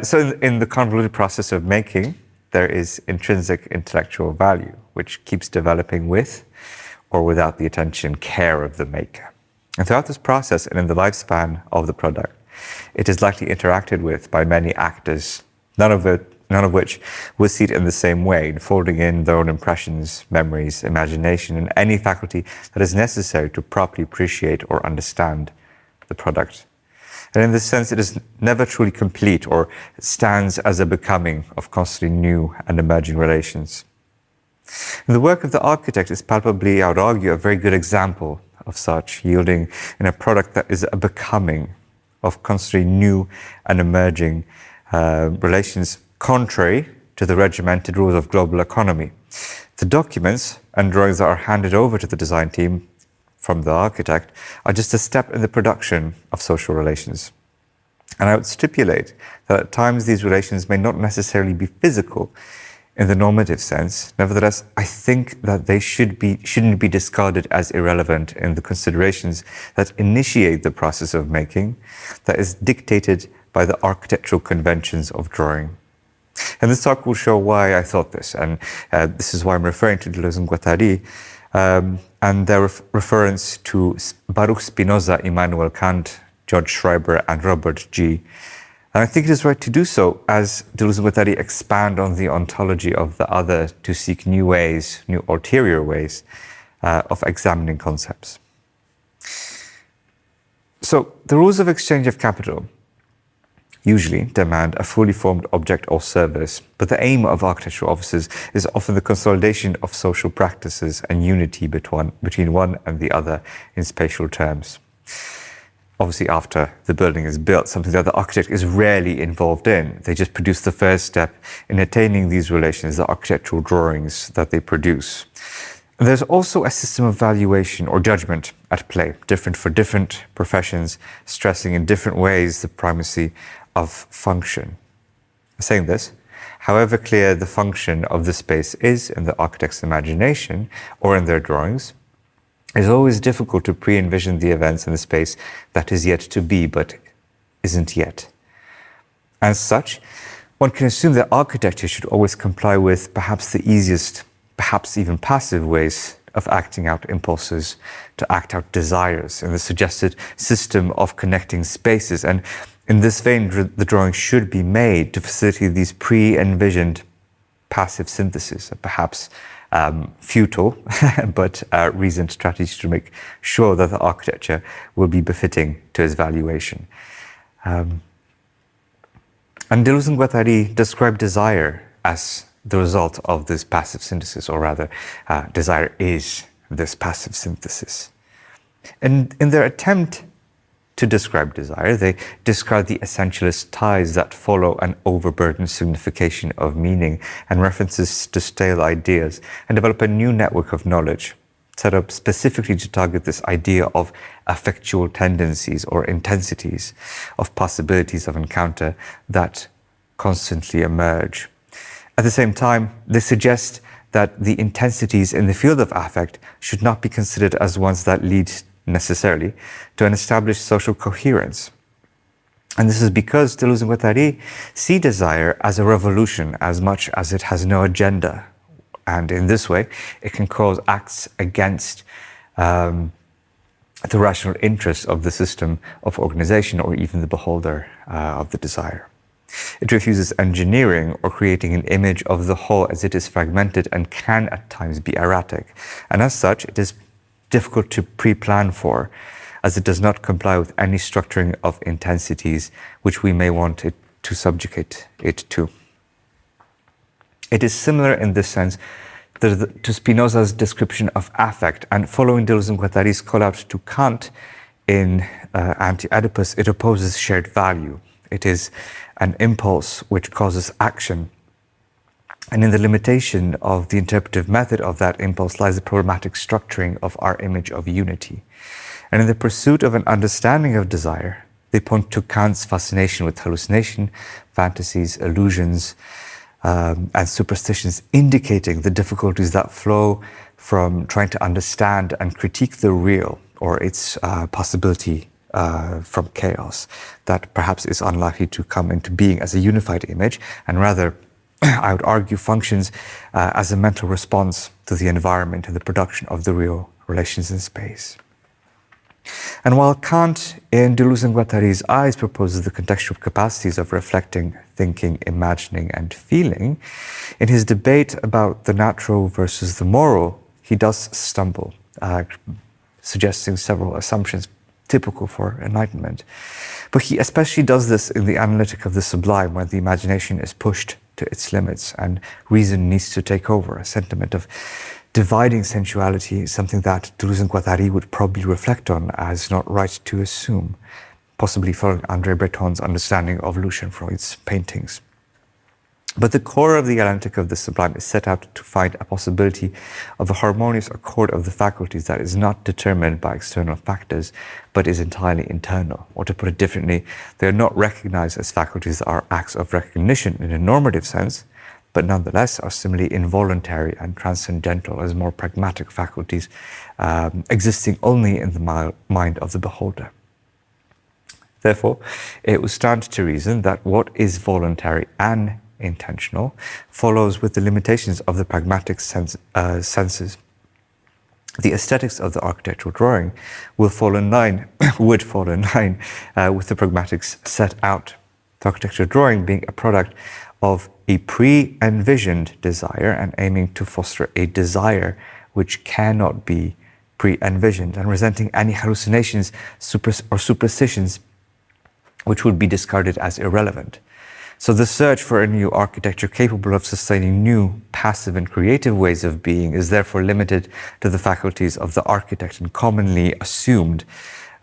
So in the convoluted process of making, there is intrinsic intellectual value, which keeps developing with or without the attention, care of the maker. And throughout this process and in the lifespan of the product, it is likely interacted with by many actors, none of which will see it in the same way, folding in their own impressions, memories, imagination, and any faculty that is necessary to properly appreciate or understand the product. And in this sense, it is never truly complete or stands as a becoming of constantly new and emerging relations. And the work of the architect is palpably, I would argue, a very good example of such, yielding in a product that is a becoming of constantly new and emerging relations, contrary to the regimented rules of global economy. The documents and drawings that are handed over to the design team from the architect are just a step in the production of social relations. And I would stipulate that at times these relations may not necessarily be physical in the normative sense. Nevertheless, I think that they shouldn't be discarded as irrelevant in the considerations that initiate the process of making that is dictated by the architectural conventions of drawing. And this talk will show why I thought this, and this is why I'm referring to Deleuze and Guattari, and their reference to Baruch Spinoza, Immanuel Kant, George Schreiber, and Robert G. And I think it is right to do so as Deleuze and Guattari expand on the ontology of the other to seek new ways, new ulterior ways of examining concepts. So the rules of exchange of capital usually demand a fully formed object or service, but the aim of architectural offices is often the consolidation of social practices and unity between one and the other in spatial terms. Obviously, after the building is built, something that the architect is rarely involved in. They just produce the first step in attaining these relations, the architectural drawings that they produce. And there's also a system of valuation or judgment at play, different for different professions, stressing in different ways the primacy of function. Saying this, however clear the function of the space is in the architect's imagination or in their drawings, it's always difficult to pre-envision the events in the space that is yet to be, but isn't yet. As such, one can assume that architecture should always comply with perhaps the easiest, perhaps even passive ways of acting out impulses, to act out desires in the suggested system of connecting spaces. And in this vein, the drawing should be made to facilitate these pre-envisioned passive synthesis, perhaps futile, but reasoned strategies to make sure that the architecture will be befitting to its valuation. And Deleuze and Guattari describe desire as the result of this passive synthesis, or rather, desire is this passive synthesis. And in their attempt to describe desire, they describe the essentialist ties that follow an overburdened signification of meaning and references to stale ideas, and develop a new network of knowledge set up specifically to target this idea of affectual tendencies or intensities, of possibilities of encounter that constantly emerge. At the same time, they suggest that the intensities in the field of affect should not be considered as ones that lead necessarily to an established social coherence. And this is because Deleuze and Guattari see desire as a revolution as much as it has no agenda. And in this way, it can cause acts against the rational interests of the system of organization or even the beholder of the desire. It refuses engineering or creating an image of the whole, as it is fragmented and can at times be erratic. And as such, it is difficult to pre-plan for, as it does not comply with any structuring of intensities which we may want it to subjugate it to. It is similar in this sense to Spinoza's description of affect, and following Deleuze and Guattari's call out to Kant in Anti-Oedipus, it opposes shared value. It is an impulse which causes action. And in the limitation of the interpretive method of that impulse lies the problematic structuring of our image of unity. And in the pursuit of an understanding of desire, they point to Kant's fascination with hallucination, fantasies, illusions, and superstitions, indicating the difficulties that flow from trying to understand and critique the real, or its possibility from chaos, that perhaps is unlikely to come into being as a unified image, and rather, I would argue, functions as a mental response to the environment and the production of the real relations in space. And while Kant, in Deleuze and Guattari's eyes, proposes the contextual capacities of reflecting, thinking, imagining, and feeling, in his debate about the natural versus the moral, he does stumble, suggesting several assumptions typical for Enlightenment. But he especially does this in the analytic of the sublime, where the imagination is pushed to its limits and reason needs to take over. A sentiment of dividing sensuality is something that Deleuze and Guattari would probably reflect on as not right to assume, possibly following André Breton's understanding of Lucian Freud's paintings. But the core of the analytic of the sublime is set out to find a possibility of a harmonious accord of the faculties that is not determined by external factors, but is entirely internal. Or to put it differently, they are not recognized as faculties that are acts of recognition in a normative sense, but nonetheless are similarly involuntary and transcendental as more pragmatic faculties existing only in the mind of the beholder. Therefore, it would stand to reason that what is voluntary and intentional follows with the limitations of the pragmatic senses. The aesthetics of the architectural drawing would fall in line with the pragmatics set out. The architectural drawing being a product of a pre-envisioned desire and aiming to foster a desire which cannot be pre-envisioned, and resenting any hallucinations or superstitions which would be discarded as irrelevant. So the search for a new architecture capable of sustaining new, passive and creative ways of being is therefore limited to the faculties of the architect and commonly assumed,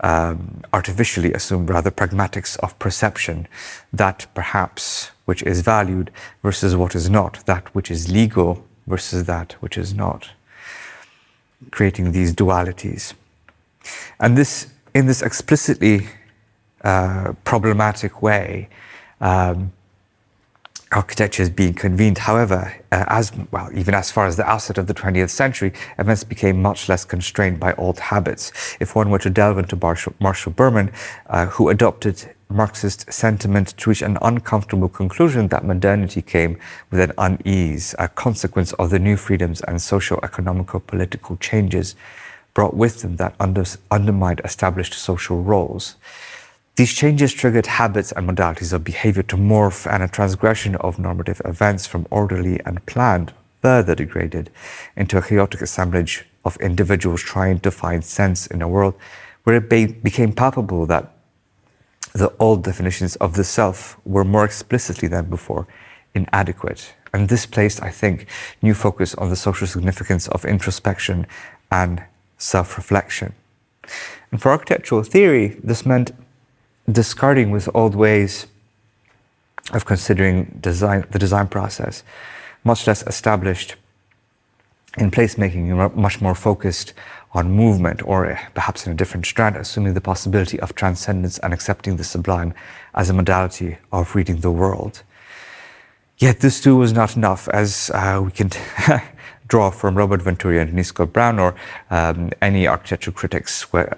artificially assumed rather, pragmatics of perception, that perhaps which is valued versus what is not, that which is legal versus that which is not, creating these dualities. And this, in this explicitly problematic way, architecture is being convened. However, even as far as the outset of the 20th century, events became much less constrained by old habits. If one were to delve into Marshall Berman, who adopted Marxist sentiment to reach an uncomfortable conclusion that modernity came with an unease, a consequence of the new freedoms and socio-economical political changes brought with them that undermined established social roles. These changes triggered habits and modalities of behavior to morph, and a transgression of normative events from orderly and planned further degraded into a chaotic assemblage of individuals trying to find sense in a world where it became palpable that the old definitions of the self were more explicitly than before inadequate. And this placed, I think, new focus on the social significance of introspection and self-reflection. And for architectural theory, this meant discarding with old ways of considering the design process, much less established in placemaking, much more focused on movement, or perhaps in a different strand, assuming the possibility of transcendence and accepting the sublime as a modality of reading the world. Yet this too was not enough, as we can draw from Robert Venturi and Denise Scott Brown, or any architectural critics were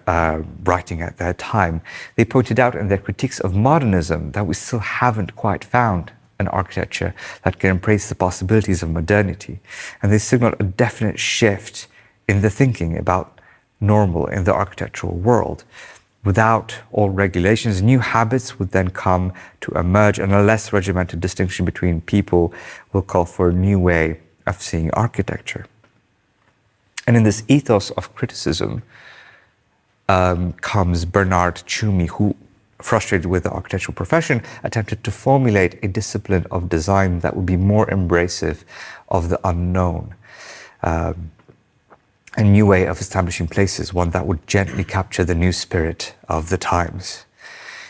writing at that time. They pointed out in their critiques of modernism that we still haven't quite found an architecture that can embrace the possibilities of modernity. And they signaled a definite shift in the thinking about normal in the architectural world. Without all regulations, new habits would then come to emerge, and a less regimented distinction between people will call for a new way of seeing architecture. And in this ethos of criticism comes Bernard Tschumi, who, frustrated with the architectural profession, attempted to formulate a discipline of design that would be more embracive of the unknown. A new way of establishing places, one that would gently capture the new spirit of the times.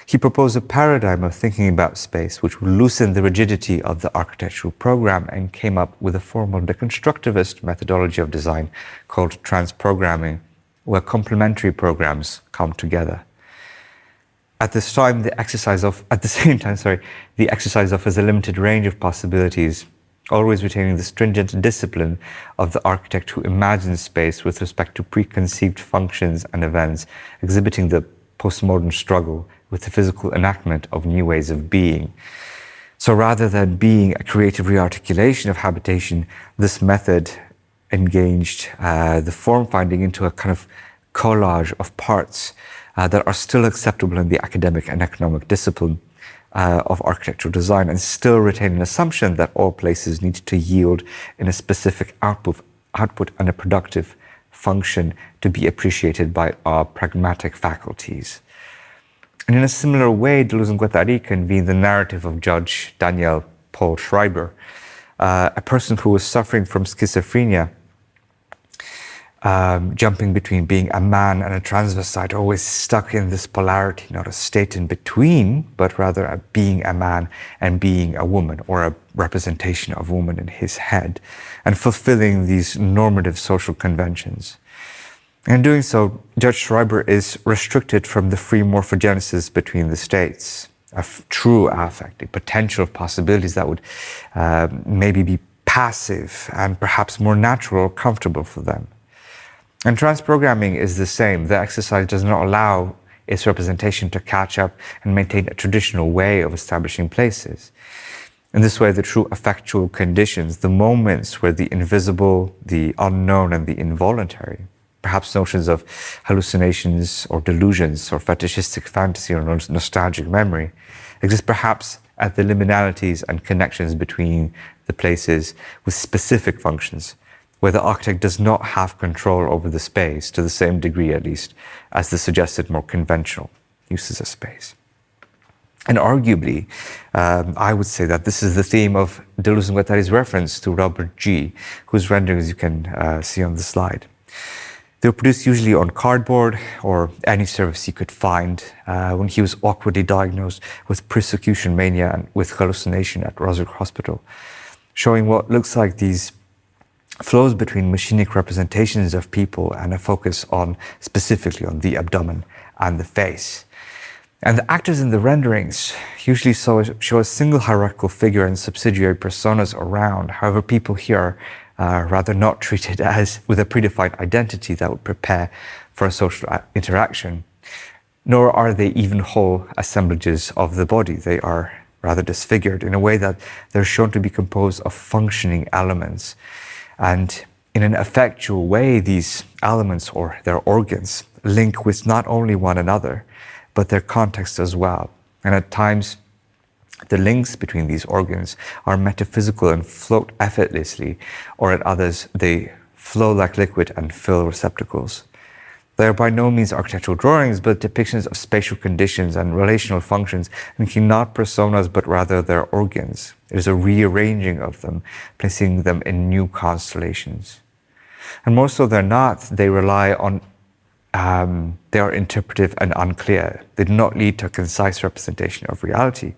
He proposed a paradigm of thinking about space which would loosen the rigidity of the architectural program, and came up with a formal deconstructivist methodology of design called transprogramming, where complementary programs come together. At the same time, the exercise offers a limited range of possibilities, always retaining the stringent discipline of the architect who imagines space with respect to preconceived functions and events, exhibiting the postmodern struggle with the physical enactment of new ways of being. So rather than being a creative rearticulation of habitation, this method engaged the form finding into a kind of collage of parts that are still acceptable in the academic and economic discipline of architectural design, and still retain an assumption that all places need to yield in a specific output and a productive function to be appreciated by our pragmatic faculties. And in a similar way, Deleuze Guattari convened the narrative of Judge Daniel Paul Schreiber, a person who was suffering from schizophrenia, jumping between being a man and a transvestite, always stuck in this polarity, not a state in between, but rather a being a man and being a woman, or a representation of woman in his head, and fulfilling these normative social conventions. In doing so, Judge Schreiber is restricted from the free morphogenesis between the states, a true affect, a potential of possibilities that would maybe be passive and perhaps more natural or comfortable for them. And transprogramming is the same. The exercise does not allow its representation to catch up and maintain a traditional way of establishing places. In this way, the true affectual conditions, the moments where the invisible, the unknown, and the involuntary, perhaps notions of hallucinations or delusions or fetishistic fantasy or nostalgic memory, exist perhaps at the liminalities and connections between the places with specific functions, where the architect does not have control over the space to the same degree, at least, as the suggested more conventional uses of space. And arguably, I would say that this is the theme of Deleuze and Guattari's reference to Robert G., whose renderings you can see on the slide. They were produced usually on cardboard or any surface he could find when he was awkwardly diagnosed with persecution mania and with hallucination at Roswick Hospital, showing what looks like these flows between machinic representations of people and a focus on specifically on the abdomen and the face. And the actors in the renderings usually show a single hierarchical figure and subsidiary personas around. However, people here are rather not treated as with a predefined identity that would prepare for a social interaction, nor are they even whole assemblages of the body. They are rather disfigured in a way that they're shown to be composed of functioning elements. And in an effectual way, these elements or their organs link with not only one another, but their context as well. And at times, the links between these organs are metaphysical and float effortlessly, or at others, they flow like liquid and fill receptacles. They are by no means architectural drawings, but depictions of spatial conditions and relational functions, linking not personas, but rather their organs. It is a rearranging of them, placing them in new constellations. And more so than not, they rely on, they are interpretive and unclear. They do not lead to a concise representation of reality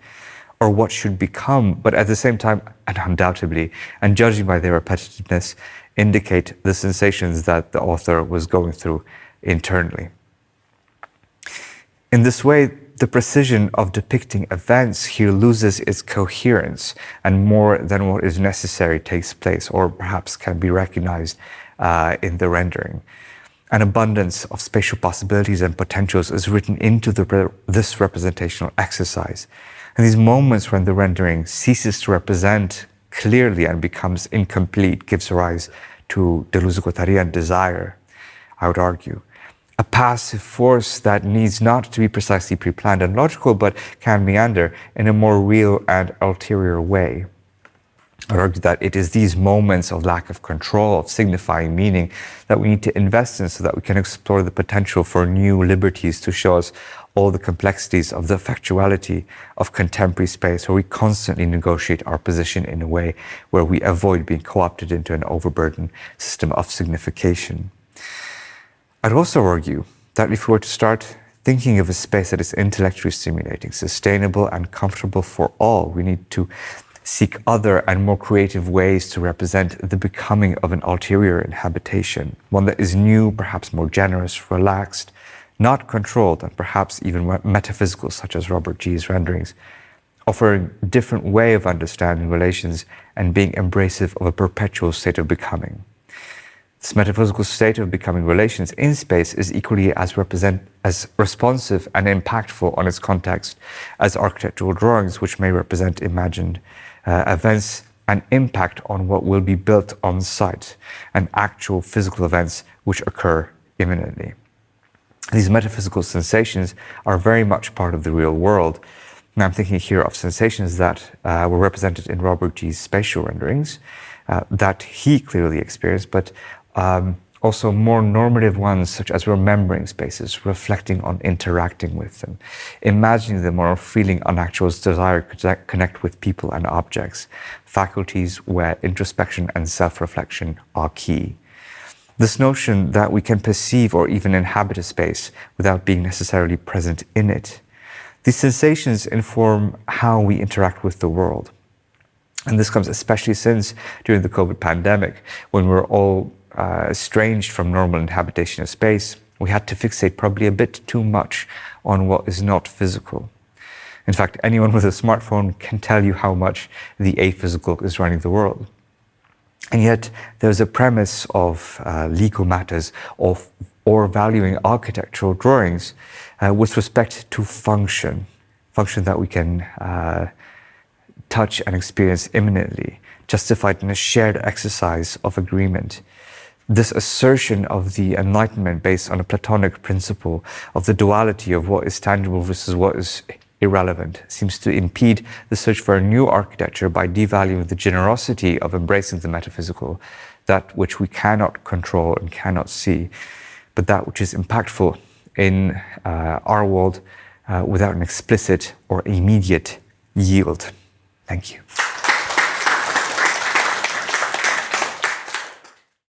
or what should become, but at the same time, and undoubtedly, and judging by their repetitiveness, indicate the sensations that the author was going through internally. In this way, the precision of depicting events here loses its coherence, and more than what is necessary takes place, or perhaps can be recognized in the rendering. An abundance of spatial possibilities and potentials is written into this representational exercise. And these moments when the rendering ceases to represent clearly and becomes incomplete gives rise to Deleuze-Guattarian desire, I would argue. A passive force that needs not to be precisely pre-planned and logical, but can meander in a more real and ulterior way. I would argue that it is these moments of lack of control, of signifying meaning, that we need to invest in so that we can explore the potential for new liberties to show us all the complexities of the effectuality of contemporary space, where we constantly negotiate our position in a way where we avoid being co-opted into an overburdened system of signification. I'd also argue that if we were to start thinking of a space that is intellectually stimulating, sustainable and comfortable for all, we need to seek other and more creative ways to represent the becoming of an ulterior inhabitation, one that is new, perhaps more generous, relaxed, not controlled, and perhaps even metaphysical, such as Robert G's renderings, offering a different way of understanding relations and being embracive of a perpetual state of becoming. This metaphysical state of becoming relations in space is equally as responsive and impactful on its context as architectural drawings, which may represent imagined events and impact on what will be built on site and actual physical events which occur imminently. These metaphysical sensations are very much part of the real world. And I'm thinking here of sensations that were represented in Robert G's spatial renderings that he clearly experienced, but also more normative ones such as remembering spaces, reflecting on interacting with them, imagining them or feeling an actual desire to connect with people and objects, faculties where introspection and self-reflection are key. This notion that we can perceive or even inhabit a space without being necessarily present in it. These sensations inform how we interact with the world. And this comes especially since during the COVID pandemic, when we're all estranged from normal inhabitation of space, we had to fixate probably a bit too much on what is not physical. In fact, anyone with a smartphone can tell you how much the aphysical is running the world. And yet there's a premise of legal matters or valuing architectural drawings with respect to function that we can touch and experience imminently, justified in a shared exercise of agreement. This assertion of the Enlightenment based on a Platonic principle of the duality of what is tangible versus what is irrelevant seems to impede the search for a new architecture by devaluing the generosity of embracing the metaphysical, that which we cannot control and cannot see, but that which is impactful in our world without an explicit or immediate yield. Thank you.